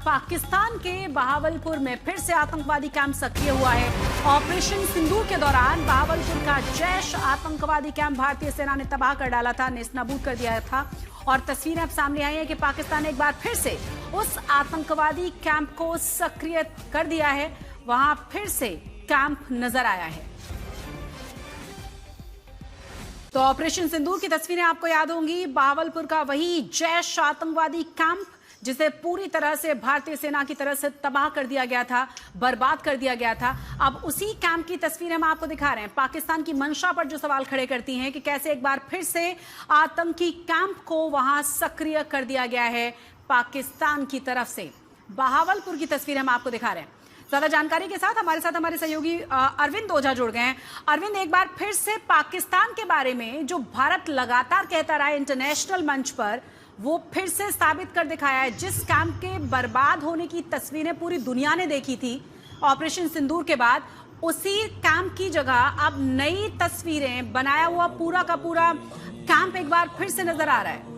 पाकिस्तान के बहावलपुर में फिर से आतंकवादी कैंप सक्रिय हुआ है। ऑपरेशन सिंदूर के दौरान बहावलपुर का जैश आतंकवादी कैंप भारतीय सेना ने तबाह कर डाला था, नेस्तनाबूद कर दिया था। और तस्वीरें अब सामने आई है कि पाकिस्तान ने एक बार फिर से उस आतंकवादी कैंप को सक्रिय कर दिया है। वहां फिर से कैंप नजर आया है। तो ऑपरेशन सिंदूर की तस्वीरें आपको याद होंगी। बहावलपुर का वही जैश आतंकवादी कैंप जिसे पूरी तरह से भारतीय सेना की तरफ से तबाह कर दिया गया था, बर्बाद कर दिया गया था। अब उसी कैंप की तस्वीरें हम आपको दिखा रहे हैं। पाकिस्तान की मंशा पर जो सवाल खड़े करती हैं कि कैसे एक बार फिर से आतंकी कैंप को वहां सक्रिय कर दिया गया है पाकिस्तान की तरफ से। बहावलपुर की तस्वीरें हम आपको दिखा रहे हैं। ज्यादा जानकारी के साथ हमारे सहयोगी अरविंद ओझा जुड़ गए हैं। अरविंद, एक बार फिर से पाकिस्तान के बारे में जो भारत लगातार कहता रहा है इंटरनेशनल मंच पर, वो फिर से साबित कर दिखाया है। जिस कैंप के बर्बाद होने की तस्वीरें पूरी दुनिया ने देखी थी ऑपरेशन सिंदूर के बाद, उसी कैंप की जगह अब नई तस्वीरें, बनाया हुआ पूरा का पूरा कैंप एक बार फिर से नजर आ रहा है।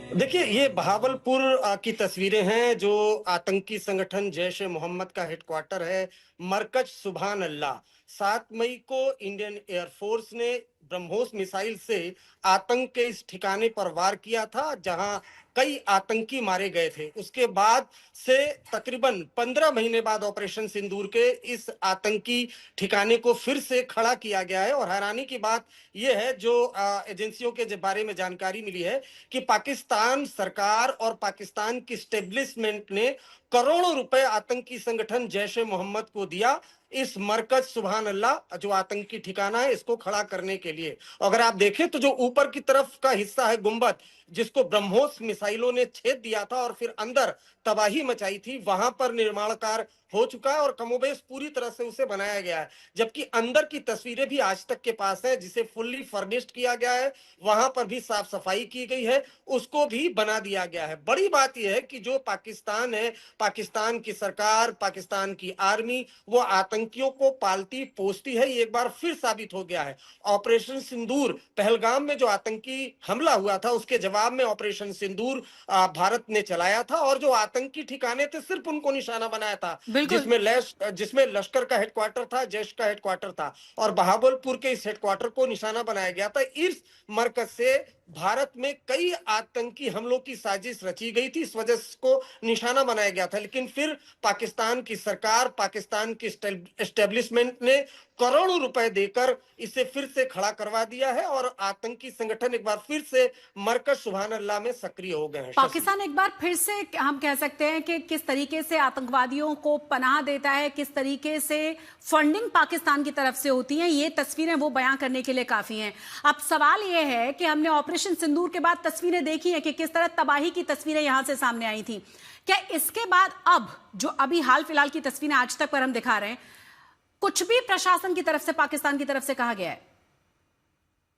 देखिए, ये बहावलपुर की तस्वीरें हैं जो आतंकी संगठन जैश ए मोहम्मद का हेडक्वार्टर है, मरकज सुभान अल्लाह। 7 मई को इंडियन एयरफोर्स ने ब्रह्मोस मिसाइल से आतंक के इस ठिकाने पर वार किया था जहां कई आतंकी मारे गए थे। उसके बाद से तकरीबन 15 महीने बाद ऑपरेशन सिंदूर के इस आतंकी ठिकाने को फिर से खड़ा किया गया है। और हैरानी की बात यह है, जो एजेंसियों के बारे में जानकारी मिली है कि पाकिस्तान सरकार और पाकिस्तान की स्टेब्लिशमेंट ने करोड़ों रुपए आतंकी संगठन जैश ए मोहम्मद को दिया इस मरकज सुभान अल्लाह जो आतंकी ठिकाना है इसको खड़ा करने के लिए। अगर आप देखें तो जो ऊपर की तरफ का हिस्सा है गुंबद, जिसको ब्रह्मोस मिसाइलों ने छेद दिया था और फिर अंदर तबाही मचाई थी, वहां पर निर्माण कार्य हो चुका है और कमोबेश पूरी तरह से उसे बनाया गया है। जबकि अंदर की तस्वीरें भी आज तक के पास है, जिसे फुल्ली फर्निश्ड किया गया है, वहां पर भी साफ सफाई की गई है, उसको भी बना दिया गया है। बड़ी बात यह है कि जो पाकिस्तान है, पाकिस्तान की सरकार, पाकिस्तान की आर्मी, वो आतंकियों को पालती पोसती है। ये एक बार फिर साबित हो गया है। ऑपरेशन सिंदूर, पहलगाम में जो आतंकी हमला हुआ था उसके जवाब में ऑपरेशन सिंदूर भारत ने चलाया था और जो आतंकी ठिकाने थे सिर्फ उनको निशाना बनाया था, जिसमें लश्कर का हेडक्वार्टर था, जैश का हेडक्वार्टर था और बहावलपुर के इस हेडक्वार्टर को निशाना बनाया गया था। इस मरकज से भारत में कई आतंकी हमलों की साजिश रची गई थी, इस वजह को निशाना बनाया गया था। लेकिन फिर पाकिस्तान की सरकार, पाकिस्तान की एस्टेब्लिशमेंट ने करोड़ों रुपए देकर इसे फिर से खड़ा करवा दिया है और आतंकी संगठन एक बार फिर से मरकज सुभान अल्लाह में सक्रिय हो गए हैं। पाकिस्तान एक बार फिर से हम कह सकते हैं कि किस तरीके से आतंकवादियों को पनाह देता है, किस तरीके से फंडिंग पाकिस्तान की तरफ से होती है, ये तस्वीरें वो बयां करने के लिए काफी हैं। अब सवाल ये है कि हमने ऑपरेशन सिंदूर के बाद तस्वीरें देखी हैं कि किस तरह तबाही की तस्वीरें यहां से सामने आई थी। क्या इसके बाद अब जो अभी हाल फिलहाल की तस्वीरें आज तक पर हम दिखा रहे हैं, कुछ भी प्रशासन की तरफ से, पाकिस्तान की तरफ से कहा गया है?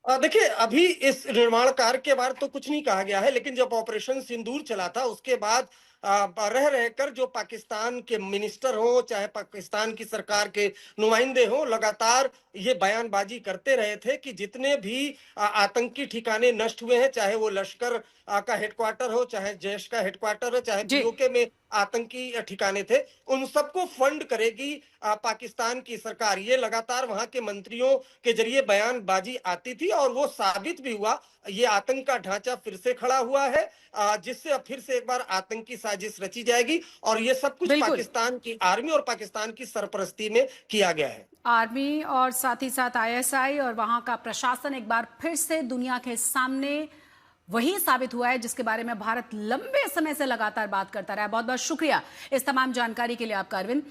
देखिए, अभी इस निर्माण कार्य के बारे तो कुछ नहीं कहा गया है, लेकिन जब ऑपरेशन सिंदूर चला था उसके बाद रह रहकर जो पाकिस्तान के मिनिस्टर हो, चाहे पाकिस्तान की सरकार के नुमाइंदे हो, लगातार ये बयानबाजी करते रहे थे कि जितने भी आतंकी ठिकाने नष्ट हुए हैं, चाहे वो लश्कर का हेडक्वार्टर हो, चाहे जैश का हेडक्वार्टर हो, चाहे पीओके में आतंकी ठिकाने थे, उन सबको फंड करेगी पाकिस्तान की सरकार। ये लगातार वहां के मंत्रियों के जरिए बयानबाजी आती थी और वो साबित भी हुआ। ये आतंक का ढांचा फिर से खड़ा हुआ है, जिससे अब फिर से एक बार आतंकी साजिश रची जाएगी और ये सब कुछ पाकिस्तान की आर्मी और पाकिस्तान की सरपरस्ती में किया गया है। आर्मी और साथ ही साथ आईएसआई और वहां का प्रशासन एक बार फिर से दुनिया के सामने वही साबित हुआ है जिसके बारे में भारत लंबे समय से लगातार बात करता रहा है। बहुत बहुत शुक्रिया इस तमाम जानकारी के लिए आपका, अरविंद।